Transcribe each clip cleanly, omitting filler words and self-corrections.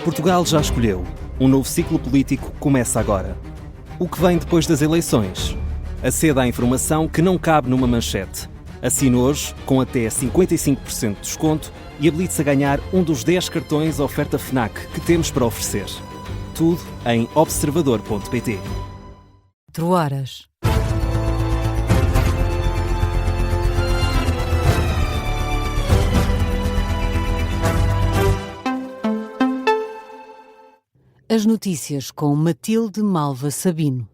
Portugal já escolheu. Um novo ciclo político começa agora. O que vem depois das eleições? Aceda à informação que não cabe numa manchete. Assine hoje, com até 55% de desconto, e habilite-se a ganhar um dos 10 cartões oferta FNAC que temos para oferecer. Tudo em observador.pt. 4 horas. As notícias com Matilde Malva Sabino.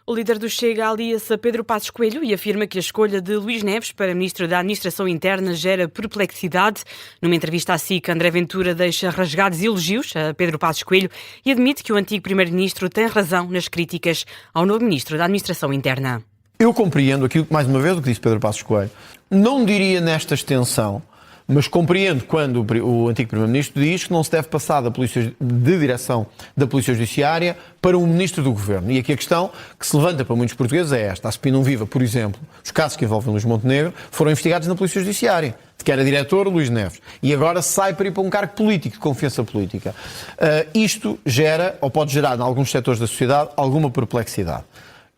O líder do Chega alia-se a Pedro Passos Coelho e afirma que a escolha de Luís Neves para Ministro da Administração Interna gera perplexidade. Numa entrevista à SIC, André Ventura deixa rasgados elogios a Pedro Passos Coelho e admite que o antigo Primeiro-Ministro tem razão nas críticas ao novo Ministro da Administração Interna. Eu compreendo aquilo, mais uma vez, o que disse Pedro Passos Coelho. Não diria nesta extensão, mas compreendo quando o antigo Primeiro-Ministro diz que não se deve passar de direção da Polícia Judiciária para um Ministro do Governo. E aqui a questão que se levanta para muitos portugueses é esta. A SPI não viva, por exemplo, os casos que envolvem Luís Montenegro foram investigados na Polícia Judiciária, de que era diretor Luís Neves. E agora sai para ir para um cargo político, de confiança política. Isto gera, ou pode gerar, em alguns setores da sociedade, alguma perplexidade.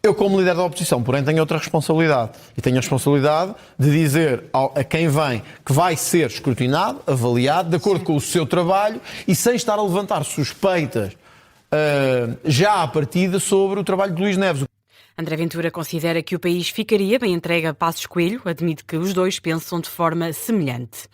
Eu, como líder da oposição, porém, tenho outra responsabilidade. E tenho a responsabilidade de dizer a quem vem que vai ser escrutinado, avaliado, de acordo com o seu trabalho e sem estar a levantar suspeitas já à partida sobre o trabalho de Luís Neves. André Ventura considera que o país ficaria bem entregue a Passos Coelho, admite que os dois pensam de forma semelhante.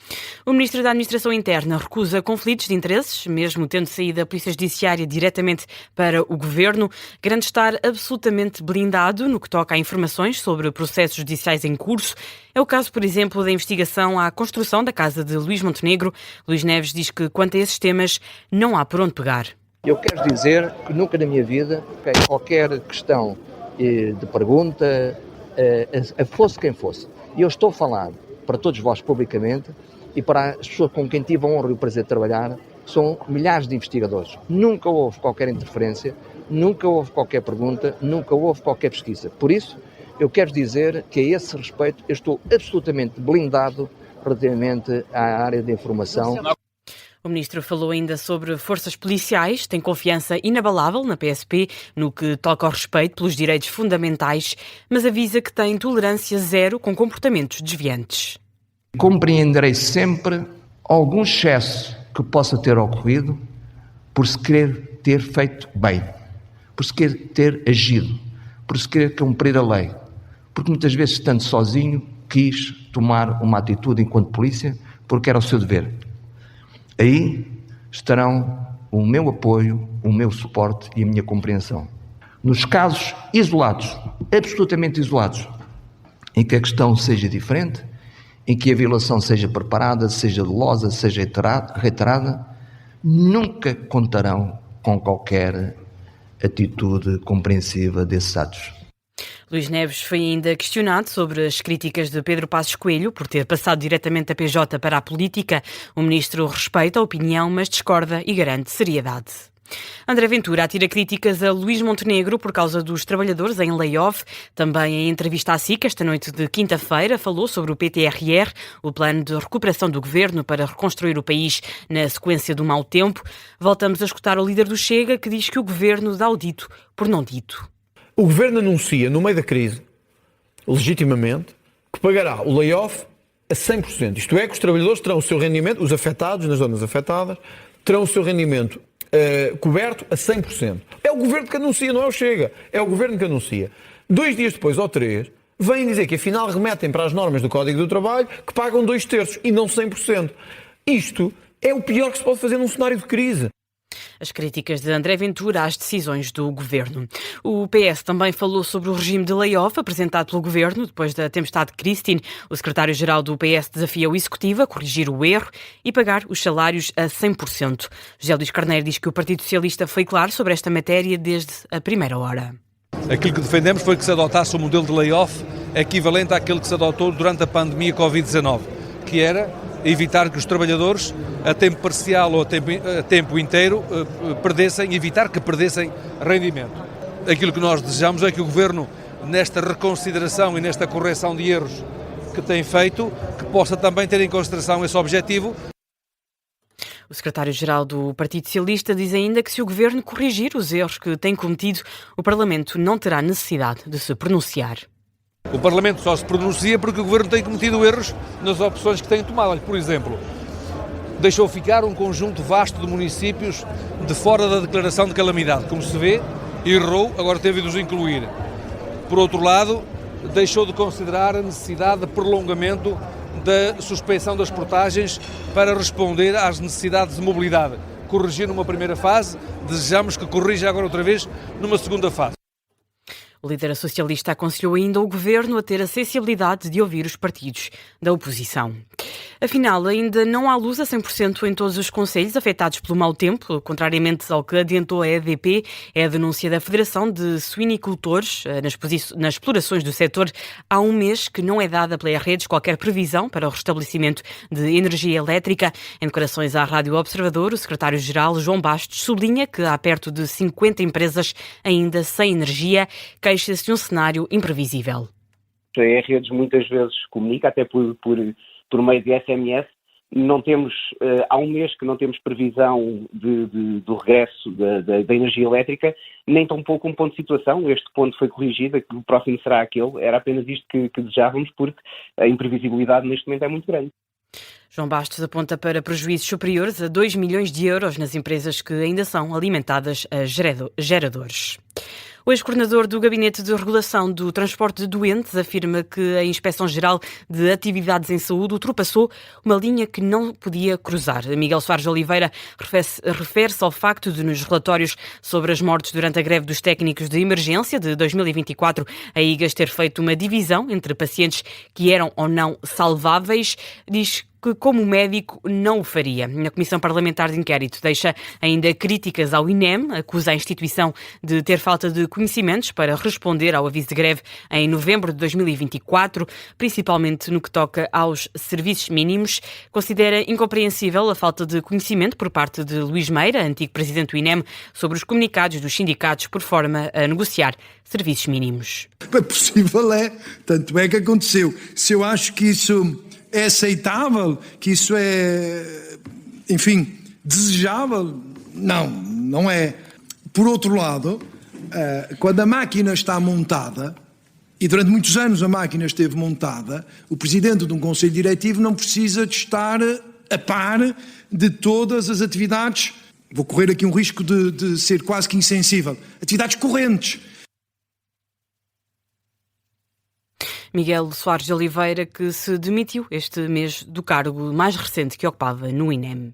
O Ministro da Administração Interna recusa conflitos de interesses, mesmo tendo saído da Polícia Judiciária diretamente para o Governo, garante estar absolutamente blindado no que toca a informações sobre processos judiciais em curso. É o caso, por exemplo, da investigação à construção da casa de Luís Montenegro. Luís Neves diz que, quanto a esses temas, não há por onde pegar. Eu quero dizer que nunca na minha vida, qualquer questão de pergunta, fosse quem fosse. E eu estou a falar para todos vós publicamente e para as pessoas com quem tive a honra e o prazer de trabalhar, são milhares de investigadores. Nunca houve qualquer interferência, nunca houve qualquer pergunta, nunca houve qualquer pesquisa. Por isso, eu quero dizer que a esse respeito eu estou absolutamente blindado relativamente à área de informação. O Ministro falou ainda sobre forças policiais, tem confiança inabalável na PSP no que toca ao respeito pelos direitos fundamentais, mas avisa que tem tolerância zero com comportamentos desviantes. Compreenderei sempre algum excesso que possa ter ocorrido por se querer ter feito bem, por se querer ter agido, por se querer cumprir a lei, porque muitas vezes, estando sozinho, quis tomar uma atitude enquanto polícia porque era o seu dever. Aí estarão o meu apoio, o meu suporte e a minha compreensão. Nos casos isolados, absolutamente isolados, em que a questão seja diferente, em que a violação seja preparada, seja dolosa, seja reiterada, nunca contarão com qualquer atitude compreensiva desses atos. Luís Neves foi ainda questionado sobre as críticas de Pedro Passos Coelho por ter passado diretamente da PJ para a política. O ministro respeita a opinião, mas discorda e garante seriedade. André Ventura atira críticas a Luís Montenegro por causa dos trabalhadores em layoff. Também em entrevista à SIC, esta noite de quinta-feira, falou sobre o PTRR, o plano de recuperação do governo para reconstruir o país na sequência do mau tempo. Voltamos a escutar o líder do Chega, que diz que o governo dá o dito por não dito. O Governo anuncia, no meio da crise, legitimamente, que pagará o layoff a 100%. Isto é, que os trabalhadores terão o seu rendimento, os afetados, nas zonas afetadas, terão o seu rendimento coberto a 100%. É o Governo que anuncia, não é o Chega. É o Governo que anuncia. 2 dias depois, ou 3, vêm dizer que afinal remetem para as normas do Código do Trabalho que pagam 2/3 e não 100%. Isto é o pior que se pode fazer num cenário de crise. As críticas de André Ventura às decisões do Governo. O PS também falou sobre o regime de layoff apresentado pelo Governo depois da tempestade Christine. O secretário-geral do PS desafia o Executivo a corrigir o erro e pagar os salários a 100%. José Luís Carneiro diz que o Partido Socialista foi claro sobre esta matéria desde a primeira hora. Aquilo que defendemos foi que se adotasse um modelo de layoff equivalente àquele que se adotou durante a pandemia Covid-19, que era evitar que os trabalhadores, a tempo parcial ou a tempo inteiro, evitar que perdessem rendimento. Aquilo que nós desejamos é que o Governo, nesta reconsideração e nesta correção de erros que tem feito, que possa também ter em consideração esse objetivo. O secretário-geral do Partido Socialista diz ainda que se o governo corrigir os erros que tem cometido, o Parlamento não terá necessidade de se pronunciar. O Parlamento só se pronuncia porque o governo tem cometido erros nas opções que tem tomado. Por exemplo, deixou ficar um conjunto vasto de municípios de fora da declaração de calamidade. Como se vê, errou, agora teve de os incluir. Por outro lado, deixou de considerar a necessidade de prolongamento da suspensão das portagens para responder às necessidades de mobilidade. Corrigiu numa primeira fase, desejamos que corrija agora outra vez numa segunda fase. O líder socialista aconselhou ainda o governo a ter a sensibilidade de ouvir os partidos da oposição. Afinal, ainda não há luz a 100% em todos os concelhos afetados pelo mau tempo, contrariamente ao que adiantou a EDP, é a denúncia da Federação de Suinicultores nas explorações do setor. Há um mês que não é dada pela Redes qualquer previsão para o restabelecimento de energia elétrica. Em declarações à Rádio Observador, o secretário-geral João Bastos sublinha que há perto de 50 empresas ainda sem energia, queixa-se de um cenário imprevisível. A Redes muitas vezes comunica, até por meio de SMS, não temos, há um mês que não temos previsão do regresso da energia elétrica, nem tão pouco um ponto de situação. Este ponto foi corrigido, que o próximo será aquele. Era apenas isto que desejávamos, porque a imprevisibilidade neste momento é muito grande. João Bastos aponta para prejuízos superiores a 2 milhões de euros nas empresas que ainda são alimentadas a geradores. O ex-coordenador do Gabinete de Regulação do Transporte de Doentes afirma que a Inspeção-Geral de Atividades em Saúde ultrapassou uma linha que não podia cruzar. Miguel Soares de Oliveira refere-se ao facto de, nos relatórios sobre as mortes durante a greve dos técnicos de emergência de 2024, a IGAS ter feito uma divisão entre pacientes que eram ou não salváveis. Diz que, como médico, não o faria. A Comissão Parlamentar de Inquérito deixa ainda críticas ao INEM, acusa a instituição de ter falta de conhecimentos para responder ao aviso de greve em novembro de 2024, principalmente no que toca aos serviços mínimos. Considera incompreensível a falta de conhecimento por parte de Luís Meira, antigo presidente do INEM, sobre os comunicados dos sindicatos por forma a negociar serviços mínimos. É possível, tanto é que aconteceu. Se eu acho que isso é aceitável, que isso é, enfim, desejável? Não é. Por outro lado, quando a máquina está montada, e durante muitos anos a máquina esteve montada, o presidente de um conselho diretivo não precisa de estar a par de todas as atividades, vou correr aqui um risco de ser quase que insensível, atividades correntes. Miguel Soares de Oliveira, que se demitiu este mês do cargo mais recente que ocupava no INEM.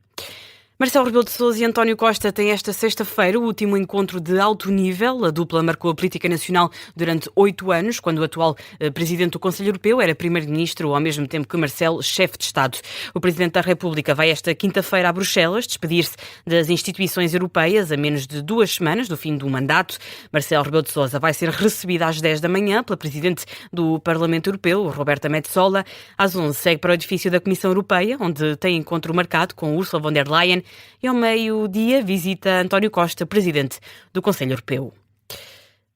Marcelo Rebelo de Sousa e António Costa têm esta sexta-feira o último encontro de alto nível. A dupla marcou a política nacional durante 8 anos, quando o atual presidente do Conselho Europeu era primeiro-ministro, ao mesmo tempo que Marcelo, chefe de Estado. O presidente da República vai esta quinta-feira a Bruxelas despedir-se das instituições europeias a menos de 2 semanas do fim do mandato. Marcelo Rebelo de Sousa vai ser recebido às 10 da manhã pela presidente do Parlamento Europeu, Roberta Metsola. Às 11 segue para o edifício da Comissão Europeia, onde tem encontro marcado com Ursula von der Leyen. E ao meio-dia visita António Costa, presidente do Conselho Europeu.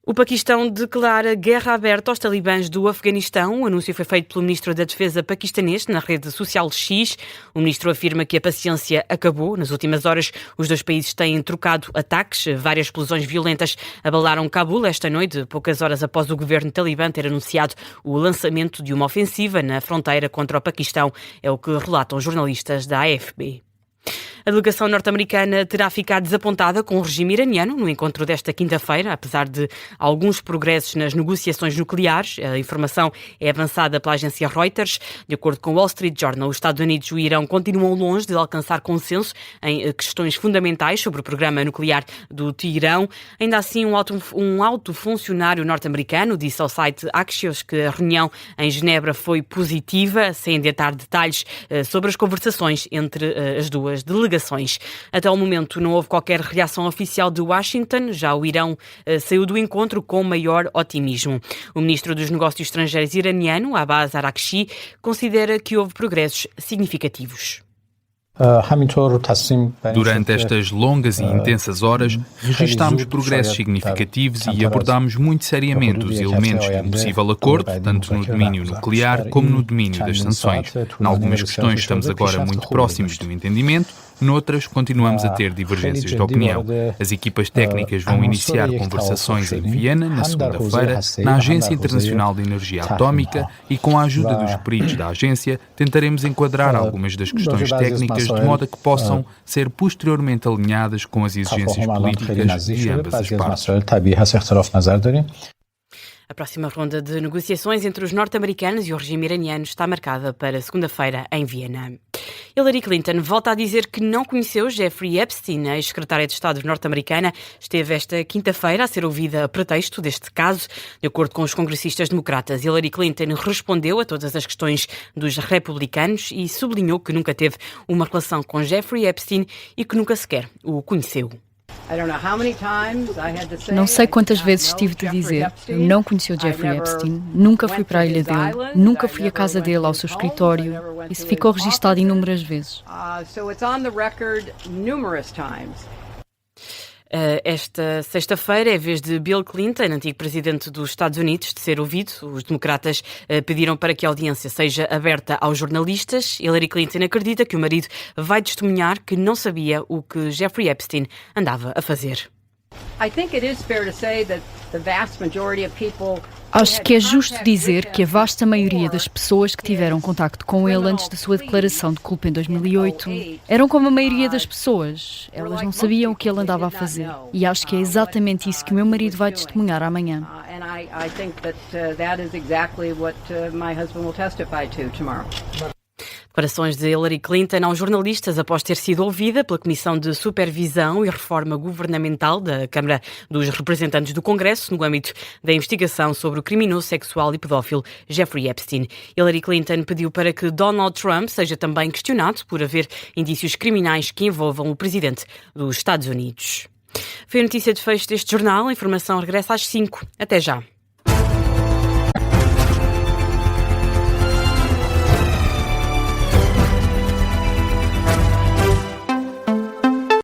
O Paquistão declara guerra aberta aos talibãs do Afeganistão. O anúncio foi feito pelo ministro da Defesa paquistanês na rede social X. O ministro afirma que a paciência acabou. Nas últimas horas, os dois países têm trocado ataques. Várias explosões violentas abalaram Cabul esta noite, poucas horas após o governo talibã ter anunciado o lançamento de uma ofensiva na fronteira contra o Paquistão. É o que relatam jornalistas da AFP. A delegação norte-americana terá ficado desapontada com o regime iraniano no encontro desta quinta-feira, apesar de alguns progressos nas negociações nucleares. A informação é avançada pela agência Reuters. De acordo com o Wall Street Journal, os Estados Unidos e o Irão continuam longe de alcançar consenso em questões fundamentais sobre o programa nuclear do Teherão. Ainda assim, um alto funcionário norte-americano disse ao site Axios que a reunião em Genebra foi positiva, sem adiantar detalhes sobre as conversações entre as duas delegações. Até ao momento não houve qualquer reação oficial de Washington, já o Irão saiu do encontro com maior otimismo. O ministro dos Negócios Estrangeiros iraniano, Abbas Araghchi, considera que houve progressos significativos. Durante estas longas e intensas horas, registámos progressos significativos e abordámos muito seriamente os elementos de um possível acordo, tanto no domínio nuclear como no domínio das sanções. Em algumas questões estamos agora muito próximos do entendimento, Noutras, continuamos a ter divergências de opinião. As equipas técnicas vão iniciar conversações em Viena, na segunda-feira, na Agência Internacional de Energia Atómica, e com a ajuda dos peritos da agência, tentaremos enquadrar algumas das questões técnicas de modo a que possam ser posteriormente alinhadas com as exigências políticas de ambas as partes. A próxima ronda de negociações entre os norte-americanos e o regime iraniano está marcada para segunda-feira em Viena. Hillary Clinton volta a dizer que não conheceu Jeffrey Epstein. A ex-secretária de Estado norte-americana esteve esta quinta-feira a ser ouvida a pretexto deste caso. De acordo com os congressistas democratas, Hillary Clinton respondeu a todas as questões dos republicanos e sublinhou que nunca teve uma relação com Jeffrey Epstein e que nunca sequer o conheceu. Não sei quantas vezes tive de dizer, eu não conheci o Jeffrey Epstein, nunca fui para a ilha dele, nunca fui à casa dele, ao seu escritório. Isso ficou registado inúmeras vezes. Esta sexta-feira é a vez de Bill Clinton, antigo presidente dos Estados Unidos, de ser ouvido. Os democratas pediram para que a audiência seja aberta aos jornalistas. Hillary Clinton acredita que o marido vai testemunhar que não sabia o que Jeffrey Epstein andava a fazer. Acho que é justo dizer que a vasta maioria das pessoas que tiveram contacto com ele antes da sua declaração de culpa em 2008 eram como a maioria das pessoas. Elas não sabiam o que ele andava a fazer. E acho que é exatamente isso que o meu marido vai testemunhar amanhã. Declarações de Hillary Clinton aos jornalistas após ter sido ouvida pela Comissão de Supervisão e Reforma Governamental da Câmara dos Representantes do Congresso no âmbito da investigação sobre o criminoso sexual e pedófilo Jeffrey Epstein. Hillary Clinton pediu para que Donald Trump seja também questionado por haver indícios criminais que envolvam o presidente dos Estados Unidos. Foi a notícia de fecho deste jornal. A informação regressa às 5. Até já.